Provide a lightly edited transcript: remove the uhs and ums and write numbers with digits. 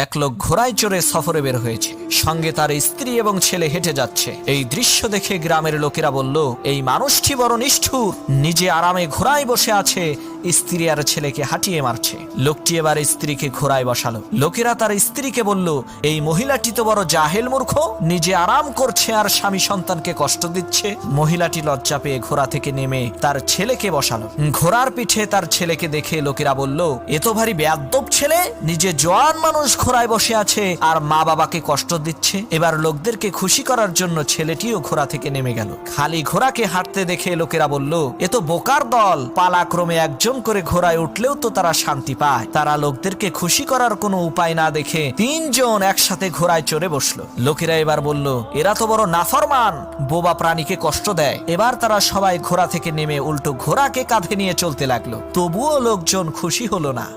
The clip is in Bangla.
এক লোক ঘোড়ায় চড়ে সফরে বের হয়েছে, সঙ্গে তার স্ত্রী এবং ছেলে হেঁটে যাচ্ছে। এই দৃশ্য দেখে গ্রামের লোকেরা বলল, এই মানুষটি বড় নিষ্ঠুর, নিজে আরামে ঘোড়ায় বসে আছে, স্ত্রী আর ছেলেকে হাঁটিয়ে মারছে। লোকটি এবার স্ত্রীকে ঘোড়ায় বসালো। লোকেরা তার স্ত্রীকে বলল, এই মহিলাটি তো বড় জাহেল মূর্খ, নিজে আরাম করছে আর স্বামী সন্তানকে কষ্ট দিচ্ছে। মহিলাটি লজ্জা পেয়ে ঘোড়া থেকে নেমে তার ছেলেকে বসালো। ঘোড়ার পিঠে তার ছেলেকে দেখে লোকেরা বলল, এ তো ভারী বেয়াদ্দব ছেলে, নিজে জোয়ান মানুষ ঘোড়ায় বসে আছে আর মা বাবাকে কষ্ট দিচ্ছে। এবার লোকদেরকে খুশি করার জন্য ছেলেটিও ঘোড়া থেকে নেমে গেল। খালি ঘোড়াকে হাঁটতে দেখে লোকেরা বলল, এ তো বোকার দল, পালাক্রমে একজন করে ঘোড়ায় উঠলেও তো তারা শান্তি পায়। তারা লোকদেরকে খুশি করার কোনো উপায় না দেখে তিনজন একসাথে ঘোড়ায় চড়ে বসলো। লোকেরা এবার বলল, এরা তো বড় নাফরমান, বোবা প্রাণীকে কষ্ট দেয়। এবার তারা সবাই ঘোড়া থেকে নেমে উল্টো ঘোড়াকে কাঁধে নিয়ে চলতে লাগলো। তবুও লোকজন খুশি হলো না।